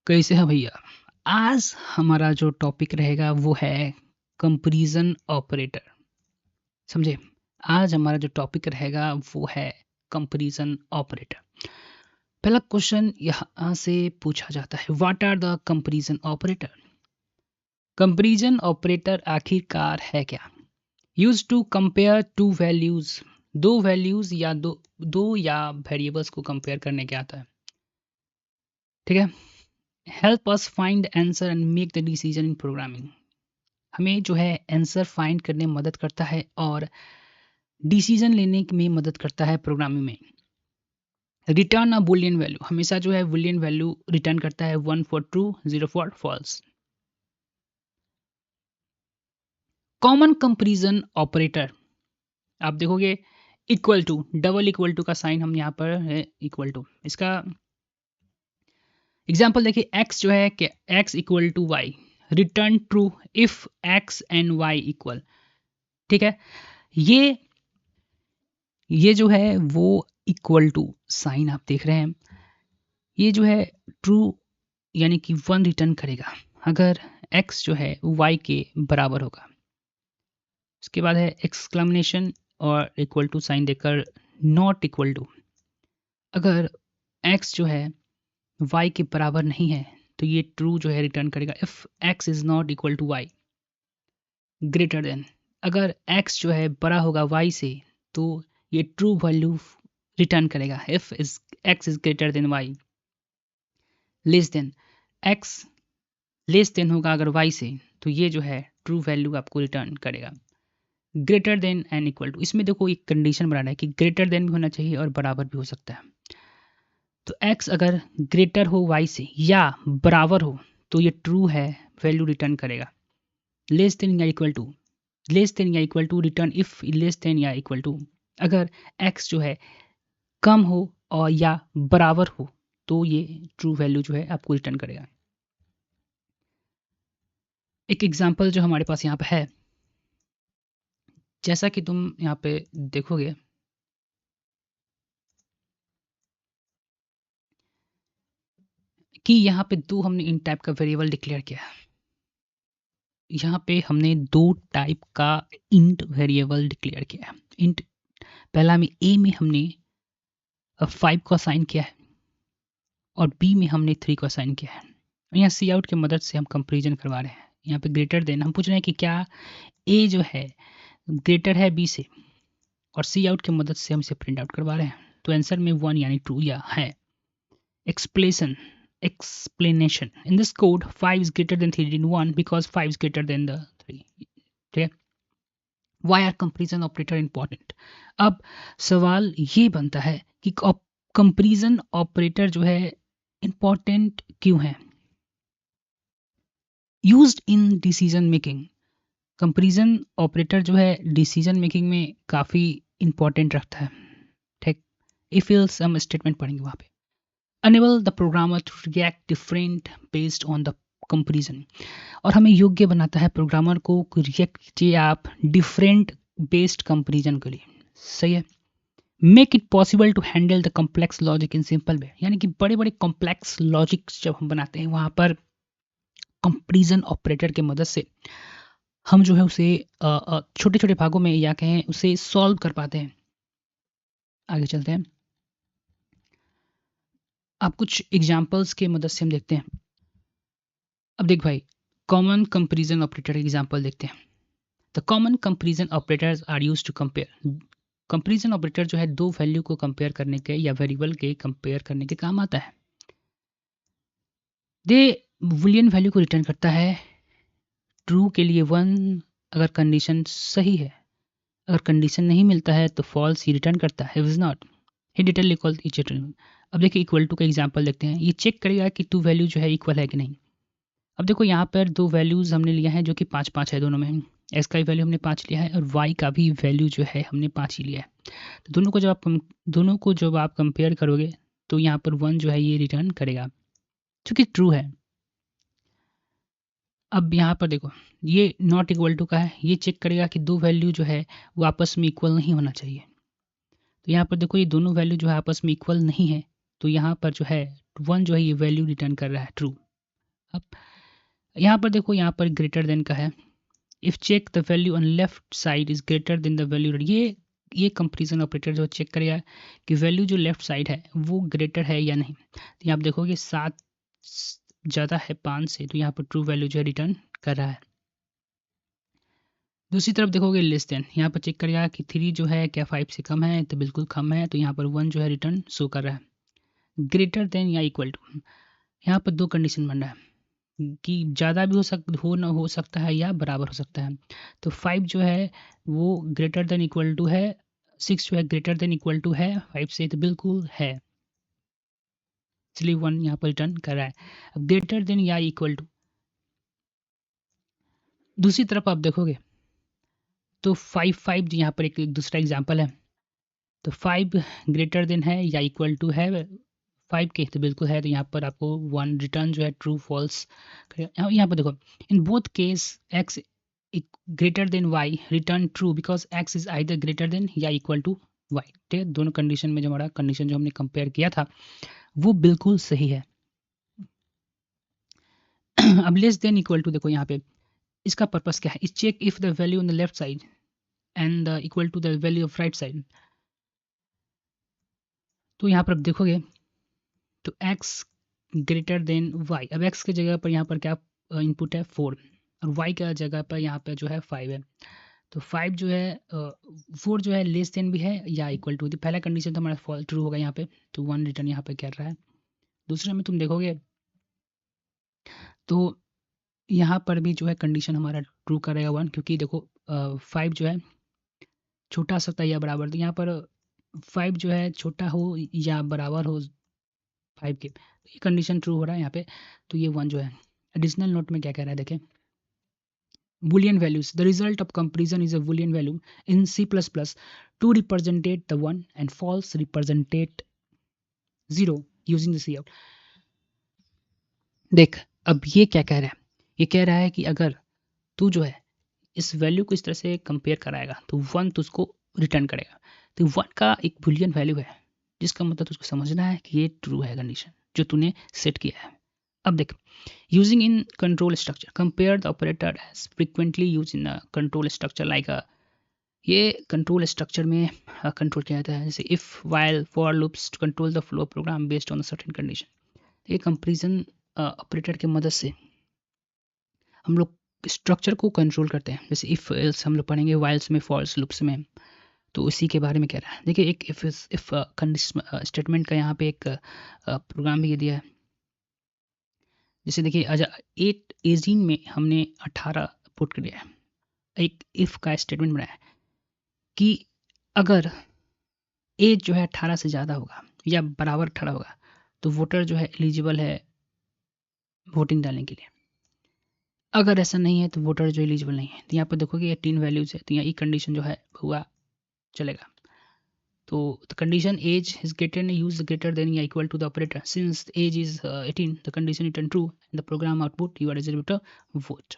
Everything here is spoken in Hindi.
कैसे है भैया? आज हमारा जो टॉपिक रहेगा वो है कंपैरिजन ऑपरेटर। समझे? आज हमारा जो टॉपिक रहेगा वो है कंपैरिजन ऑपरेटर। पहला क्वेश्चन यहाँ से पूछा जाता है, what are the comparison operator? Comparison operator आखिरकार है क्या? Use to compare two values, दो वैल्यूज या दो या वेरिएबल्स को कंपेयर करने के आता है। ठीक है। Help us find answer and make the decision in programming. हमें जो है आंसर फाइंड करने में मदद करता है और डिसीजन लेने में मदद करता है प्रोग्रामिंग में। रिटर्न अ बुलियन वैल्यू, हमेशा जो है बुलियन वैल्यू रिटर्न करता है, 1 for true, 0 for false. Common comparison operator आप देखोगे equal to, double equal to का साइन हम यहाँ पर है इक्वल टू। इसका एग्जाम्पल देखिए, x जो है कि x equal to y, return true if x and y equal. ठीक है। ये जो है वो इक्वल टू साइन आप देख रहे हैं, ये जो है ट्रू यानी कि 1 रिटर्न करेगा अगर x जो है y के बराबर होगा। उसके बाद है एक्सक्लेमेशन और इक्वल टू साइन देकर नॉट इक्वल टू, अगर x जो है y के बराबर नहीं है तो ये ट्रू जो है रिटर्न करेगा if x is not equal to y। Greater than, अगर x जो है बड़ा होगा y से तो ये ट्रू वैल्यू रिटर्न करेगा if is x is greater than y। Less than, x less than होगा अगर y से तो ये जो है ट्रू वैल्यू आपको रिटर्न करेगा। Greater than and equal to, इसमें देखो एक कंडीशन बनाना है कि ग्रेटर देन भी होना चाहिए और बराबर भी हो सकता है। तो x अगर ग्रेटर हो y से या बराबर हो तो ये ट्रू है, वैल्यू रिटर्न करेगा। लेस देन या इक्वल टू, लेस देन या equal to return if less than या इक्वल टू, अगर x जो है कम हो और या बराबर हो तो ये ट्रू वैल्यू जो है आपको रिटर्न करेगा। एक एग्जांपल जो हमारे पास यहाँ पे है, जैसा कि तुम यहाँ पे देखोगे कि यहाँ पे दो हमने इन टाइप का वेरिएबल डिक्लेयर किया है। यहाँ पे हमने दो टाइप का इंट वेरिएबल डिक्लेयर किया है। इंट पहला में ए में हमने 5 को असाइन किया है और बी में हमने 3 को असाइन किया है। यहाँ सी आउट की मदद से हम कंपेरिजन करवा रहे हैं। यहाँ पे ग्रेटर देन हम पूछ रहे हैं कि क्या ए जो है ग्रेटर है बी से, और सी आउट की मदद से हम इसे प्रिंट आउट करवा रहे हैं। तो आंसर में 1 यानी ट्रू या है। explanation in this code 5 is greater than 3 in 1 because 5 is greater than the 3. ठीक है। why are comparison operator important? अब सवाल ये बनता है कि कंपैरिजन ऑपरेटर जो है इंपॉर्टेंट क्यों है? Used in decision making, comparison operator जो है डिसीजन मेकिंग में काफ़ी इंपॉर्टेंट रखता है। ठीक, इफ सम स्टेटमेंट पढ़ेंगे वहाँ पे। enable the programmer to react different based on the comparison, और हमें योग्य बनाता है प्रोग्रामर को रिएक्ट कीजिए आप डिफरेंट बेस्ड कंपैरिजन के लिए। सही है। Make it possible to handle the complex logic in simple way, यानी कि बड़े बड़े कॉम्प्लेक्स लॉजिक्स जब हम बनाते हैं वहाँ पर कंपैरिजन ऑपरेटर की मदद से हम जो है उसे छोटे छोटे भागों में या कहें उसे सॉल्व कर पाते हैं। आगे चलते हैं, अब कुछ एग्जाम्पल्स के मदद से हम देखते हैं। अब देख भाई, कॉमन कंपैरिजन ऑपरेटर एग्जांपल देखते हैं। The common comparison operators are used to compare. Comparison operator जो है दो वैल्यू को कंपेयर करने के या वेरिएबल के कंपेयर करने के काम आता है। दे बुलियन वैल्यू को रिटर्न करता है, ट्रू के लिए 1 अगर कंडीशन सही है, अगर कंडीशन नहीं मिलता है तो फॉल्स ही रिटर्न करता है, is not he detail equal each other. अब देखिए इक्वल टू का एग्जांपल देखते हैं। ये चेक करेगा कि टू वैल्यू जो है इक्वल है कि नहीं। अब देखो यहाँ पर दो वैल्यूज़ हमने लिया है जो कि 5 5 है दोनों में। एक्स का भी वैल्यू हमने 5 लिया है और वाई का भी वैल्यू जो है हमने 5 ही लिया है। तो दोनों को जब आप कंपेयर करोगे तो यहाँ पर 1 जो है ये रिटर्न करेगा क्योंकि ट्रू है। अब यहाँ पर देखो ये नॉट इक्वल टू का है, ये चेक करेगा कि दो वैल्यू जो है वो आपस में इक्वल नहीं होना चाहिए। तो यहाँ पर देखो ये दोनों वैल्यू जो है आपस में इक्वल नहीं है, तो यहाँ पर जो है 1 जो है ये वैल्यू रिटर्न कर रहा है ट्रू। अब यहाँ पर देखो, यहाँ पर ग्रेटर देन का है। If check the value on left side is greater than the value, ये कंपेरिजन ऑपरेटर जो चेक करेगा कि वैल्यू जो लेफ्ट साइड है वो ग्रेटर है या नहीं। तो यहाँ आप देखोगे 7 ज़्यादा है 5 से, तो यहाँ पर ट्रू वैल्यू जो है रिटर्न कर रहा है। दूसरी तरफ देखोगे लेस देन, यहाँ पर चेक करेगा कि 3 जो है क्या 5 से कम है, तो बिल्कुल कम है, तो यहाँ पर 1 जो है रिटर्न शो कर रहा है। ग्रेटर देन या इक्वल टू, यहाँ पर 2 कंडीशन बन रहा है कि ज़्यादा भी हो सकता है या बराबर हो सकता है। तो 5 जो है वो ग्रेटर देन इक्वल टू है, 6 जो है ग्रेटर देन इक्वल टू है 5 से, तो बिल्कुल है, इसलिए 1 यहाँ पर रिटर्न कर रहा है। अब ग्रेटर देन या इक्वल टू, दूसरी तरफ आप देखोगे तो 5 यहाँ पर एक दूसरा एग्जाम्पल है। तो 5 ग्रेटर देन है या इक्वल टू है 5 के, तो बिल्कुल है, तो यहाँ पर आपको 1 रिटर्न जो है ट्रू फॉल्स। यहाँ पर देखो, in both case x greater than y return true because x is either greater than या इक्वल टू y। ठीक है, दोनों कंडीशन में जो हमारा कंडीशन जो हमने कंपेयर किया था वो बिल्कुल सही है। अब लेस देन इक्वल टू देखो, यहाँ पे इसका पर्पस क्या है, इस check if the value on the left side and equal to the value of right side. तो यहाँ पर आप देखोगे तो x ग्रेटर देन y, अब x की जगह पर यहाँ पर क्या इनपुट है 4 और y का जगह पर यहाँ पर जो है 5 है। तो 5 जो है 4 जो है लेस देन भी है या इक्वल टू, पहला कंडीशन तो हमारा फॉल ट्रू होगा यहाँ पे, तो 1 रिटर्न यहाँ पे कर रहा है। दूसरे में तुम देखोगे तो यहाँ पर भी जो है कंडीशन हमारा ट्रू करेगा 1, क्योंकि देखो 5 जो है छोटा सकता है या बराबर, तो यहाँ पर 5 जो है छोटा हो या बराबर हो 5 के, तो ये कंडीशन ट्रू हो रहा है यहाँ पे, तो ये 1 जो है। एडिशनल नोट में क्या कह रहा है देखें, Boolean values. The result of comparison is a Boolean value in C++. True representate the 1 and false representate 0 using the cout. देख, अब ये क्या कह रहा है, ये कह रहा है कि अगर तू जो है इस वैल्यू को इस तरह से कंपेयर कराएगा तो 1 तो उसको रिटर्न करेगा। तो 1 का एक बुलियन वैल्यू है, जिसका मतलब तुझको समझना है कि ये ट्रू है कंडीशन जो तूने सेट किया है। अब देख, using in control structure compare the operator as frequently use in control structure like ये कंट्रोल स्ट्रक्चर में कंट्रोल किया जाता है, जैसे if while for loops to control the flow program based on certain condition. ये कंपेरिजन ऑपरेटर की मदद से हम लोग स्ट्रक्चर को कंट्रोल करते हैं, जैसे इफ एल्स हम लोग पढ़ेंगे वाइल्स में, फॉल्स लूप्स में, तो उसी के बारे में कह रहा है। देखिए एक इफ कंडीशन स्टेटमेंट का यहाँ पे एक प्रोग्राम भी दिया है, जैसे देखिए 18 में हमने 18 पुट कर दिया है, एक इफ का स्टेटमेंट बनाया है कि अगर एज जो है 18 से ज़्यादा होगा या बराबर 18 होगा तो वोटर जो है एलिजिबल है वोटिंग डालने के लिए, अगर ऐसा नहीं है तो वोटर जो एलिजिबल नहीं है। तो यहाँ पर देखोगे 18 वैल्यूज है, तो यहाँ ये कंडीशन जो है हुआ चलेगा। तो the condition age is greater use greater than या equal to the operator since age is 18 the condition return true and the program output you are eligible to vote.